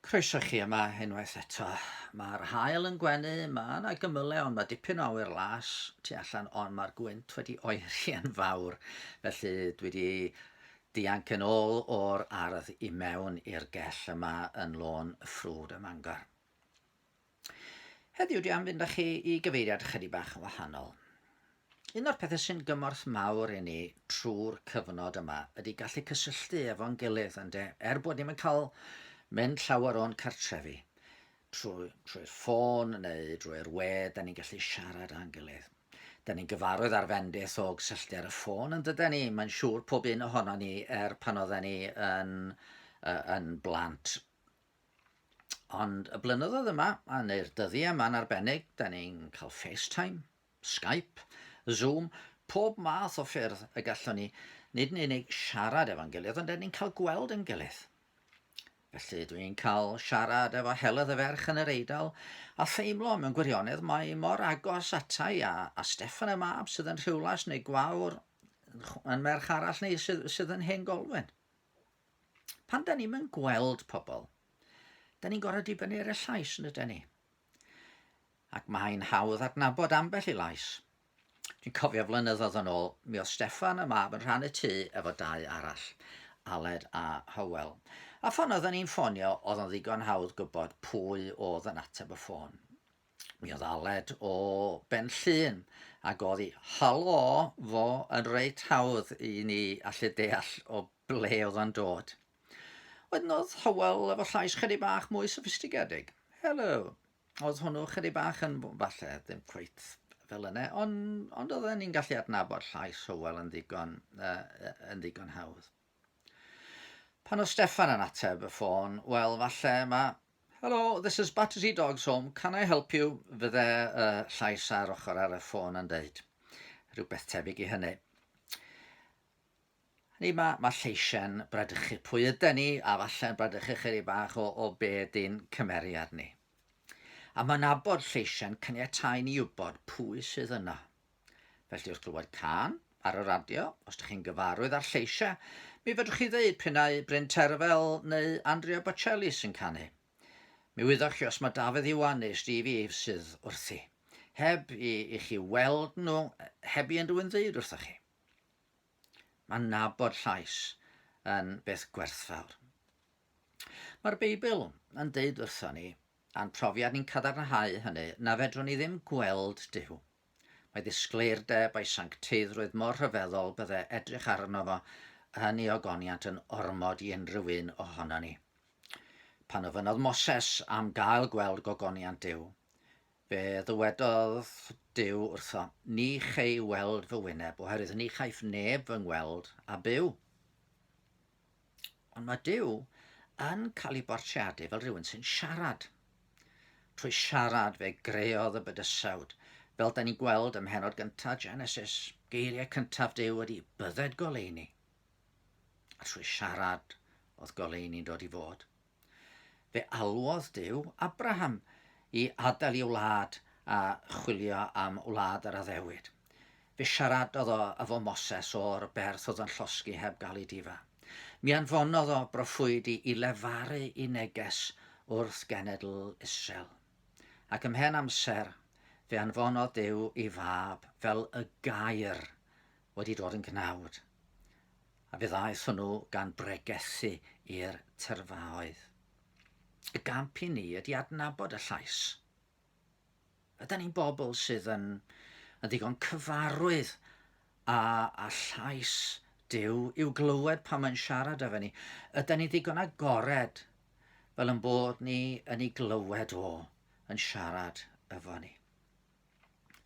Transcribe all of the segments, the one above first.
Croeso chi yma unwaith eto. Mae'r haul yn gwenu, mae yna gymylau ond mae dipyn o awyr las tu allan ond mae'r gwynt wedi oeri yn fawr. Felly dwi wedi dianc yn ôl o'r ardd i mewn i'r gell yma yn lôn y ffrwd ym Mangor. Heddiw dwi am fynd â chi i gyfeiriad chydig bach yn wahanol. Un o'r pethau sy'n gymorth mawr i ni trwy'r cyfnod yma ydy gallu cysylltu efo'n gilydd ynde, bod ni'n cael mynd llawer o'n cartrefi. Trwy'r ffôn neu drwy'r we, da ni'n gallu siarad â'n gilydd. Da ni'n gyfarwydd ar fendith o gysylltu ar y ffôn, yn dydyn ni, mae'n siŵr pob un ohono ni pan oedden ni yn blant. Ond y blynyddoedd yma, a neu'r dyddiau yma'n arbennig, da ni'n cael FaceTime, Skype, Zoom, pob math o ffyrdd y gallwn ni, nid yn unig siarad efo'n gilydd, ond da ni'n cael gweld yn gilydd. Felly dwi'n cael siarad efo Helydd y ferch yn yr Eidal a theimlo mewn gwirionedd mae mor agos atai a Steffan y mab sydd yn Rhiwlas neu Gwawr yn merch arall neu sydd yn Hen Golwyn. Pan da ni'n yn gweld pobl, da ni'n gorfod dibynnu'r llais yn ydyn ni. Ac mae'n hawdd adnabod ambell i lais. Dwi'n cofio flynyddoedd yn ôl, mi oedd Steffan y mab yn rhan y tŷ efo dau arall, Aled a Hywel. A ffon oedden ni'n ffonio, oedd yn ddigon hawdd gwybod pwy oedd yn ateb y ffôn. Mi oedd Aled o Ben Llŷn, ac oedd hi, halo, fo yn reit hawdd i ni allu deall o ble oedd yn dod. Wedyn oedd Hywel efo llais chydig bach mwy sophistigedig. Helo. Oedd hwnnw chydig bach yn, falle, ddim cweit fel yna, ond oedden ni'n gallu adnabod llais Hywel yn ddigon hawdd. Pan oedd Steffan yn ateb y ffôn, wel, falle mae, hello, this is Battersea Dogs Home, can I help you? Fydde llais ar ochr ar y ffôn yn deud. Rhywbeth tebyg i hynny. Mae lleisiau'n bradychu pwy ydyn ni, a falle'n bradychu chydig bach o be ydy'n cymeriad ni. A mae'n nabod lleisiau'n caniatáu ni wybod pwy sydd yna. Felly wrth glywed can ar y radio, os ydych chi'n gyfarwydd ar lleisiau, mi fedrwch chi ddeud p'nau Bryn Terfel neu Andrea Bocelli sy'n canu. Mi wyddwch chi os mae Dafydd Job neu Stevie Eves sydd wrthi. Heb i chi weld nhw, heb i unrhyw un ddeud wrthych chi. Mae'n nabod llais yn beth gwerthfawr. Mae'r Beibl yn deud wrtho ni, a'n profiad ni'n cadarnhau hynny, na fedrwn ni ddim gweld Duw. Mae ddisgleirdeb a'i sancteiddrwydd mor rhyfeddol byddai edrych arno fo yn ei ogoniant yn ormod i unrhyw un ohono ni. Pan ofynodd Moses am gael gweld gogoniant Duw, fe ddywedodd Duw wrtho, ni chei weld fy wyneb, oherwydd ni chaiff neb fy ngweld a byw. Ond mae Duw yn cael ei bortreadu fel rhywun sy'n siarad. Trwy siarad fe greodd y bydysawd, fel da ni'n gweld ym mhenod gyntaf Genesis, geiriau cyntaf Duw ydy bydded goleuni. A trwy siarad oedd goleuni'n dod i fod. Fe alwodd Duw Abraham i adael i wlad a chwilio am wlad ar addewid. Fe siaradodd o efo Moses o'r berth oedd yn llosgi heb gael ei difa. Mi anfonodd o broffwydi i lefaru i neges wrth genedl Israel. Ac ymhen amser, fe anfonodd Duw i fab fel y Gair wedi dod yn gnawd. A fe ddaeth hwnnw gan bregethu i'r terfaoedd. Y gamp i ni ydy adnabod y llais. Ydyn ni'n bobl sydd yn ddigon cyfarwydd a llais Duw i'w glywed pan mae'n siarad efo ni. Ydyn ni ddigon agored fel yn bod ni yn ei glywed o yn siarad efo ni.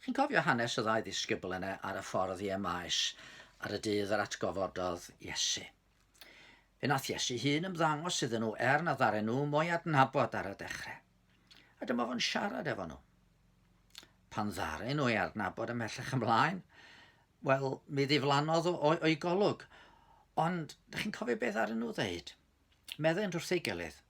Chi'n cofio hanes y ddau ddisgybl yna ar y ffordd i Emmaus ar y dydd yr atgofododd Iesu. Fe nath Iesu hun ymddangos iddyn nhw na ddaren nhw mwy adnabod ar y dechrau. A dyma fo'n siarad efo nhw. Pan ddaren nhw adnabod ymhellach ymlaen, wel, mi ddiflannodd o'i golwg. Ond, ydych chi'n cofio beth ar nhw ddeud? Meddyn wrth ei gilydd,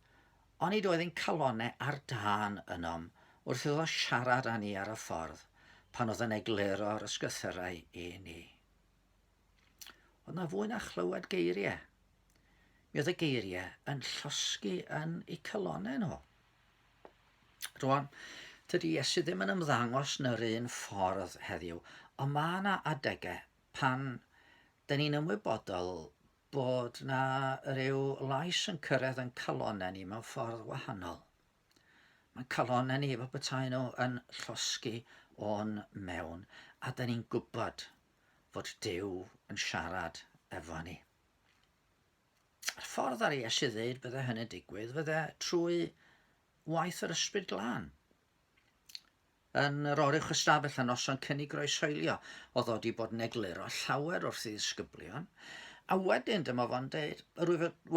ond nid oedd ein calonau ar dan ynom wrth iddo siarad â ni ar y ffordd pan oedd yn egluro'r ysgythyrau i ni. Oedd na fwy na chlywed geiriau. mi oedd y geiriau yn llosgu yn eu calonau nhw. Rwan, tydi Iesu ddim yn ymddangos yn yr un ffordd heddiw, ond mae yna adegau pan dyn ni'n ymwybodol bod na ryw lais yn cyrraedd yn calonau ni mewn ffordd wahanol. Mae calonau ni fel petai nhw yn llosgu o'n mewn, a dyn ni'n gwybod fod Duw yn siarad efo ni. Yr ffordd ar Iesu ddweud bydde hynny'n digwydd fydde trwy waith yr ysbryd glân. Yn yr oruch ystafell a noson cynnig groeshoelio, oedd o wedi bod yn egluro llawer wrth i ddisgyblion, a wedyn dyma fo'n dweud,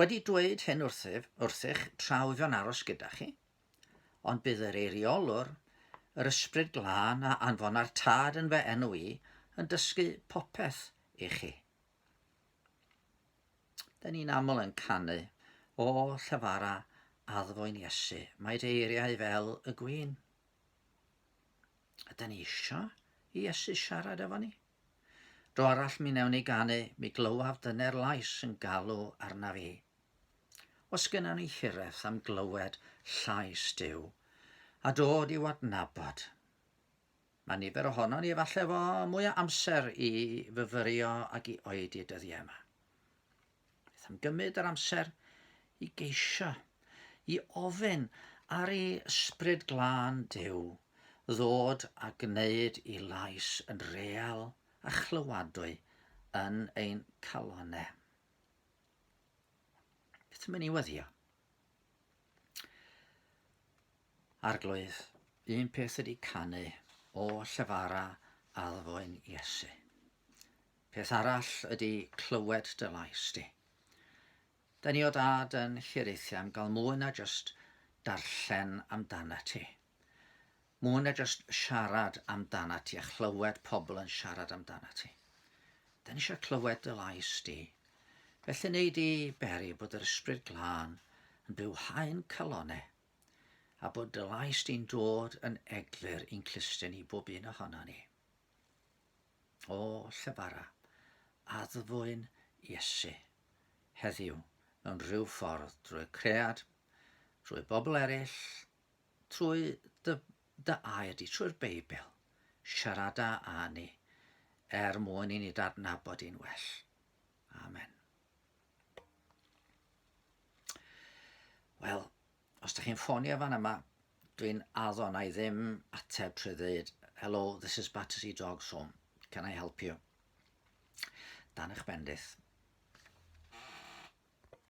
wedi dweud hyn wrthych tra wyf yn aros gyda chi, ond bydd yr eiriolwr, yr ysbryd glân a anfon ar tad yn fe enw i, yn dysgu popeth i chi. Dyn ni'n aml yn canu o llyfara addfwyn Iesu, mae eiriau fel y gwyn. Ydyn ni eisiau i Iesu siarad efo ni? Dro arall mi newn ni ganu, mi glywaf dyna'r llais yn galw arna fi. Os gynnon ni hireth am glywed llais Duw, a dod i'w adnabod. Mae nifer ohono ni efallai efo mwy o amser i fyfyrio ac i oedi dyddiau yma. Beth am gymryd yr amser i geisio, i ofyn ar ei ysbryd glân Duw, ddod a gwneud ei lais yn real a chlywadwy yn ein calonau. Beth yn mynd i weddio? Arglwydd, un peth ydy canu o llyfara addfwyn Iesu. Peth arall ydy clywed dy lais di. Da ni o dad yn hiraethu am gael mwy na just darllen amdana ti. Mwy na just siarad amdana ti a chlywed pobl yn siarad amdana ti. Da ni eisiau clywed dy lais di. Felly wneud i beri bod yr ysbryd glân yn byw haen calonau a bod dy lais di'n dod yn eglur i'n clustion i bob un ohono ni. O llyfara, addfwyn Iesu, heddiw mewn rhyw ffordd drwy cread, drwy bobl eraill, trwy dy air di, trwy'r Beibl, siarada â ni, mwyn i ni dadnabod i'n well. Amen. Wel, os ydych chi'n ffonio fan yma, dwi'n addo na i ddim ateb trwy ddweud, hello, this is Battersea Dogs Home. Can I help you? Dan eich bendith.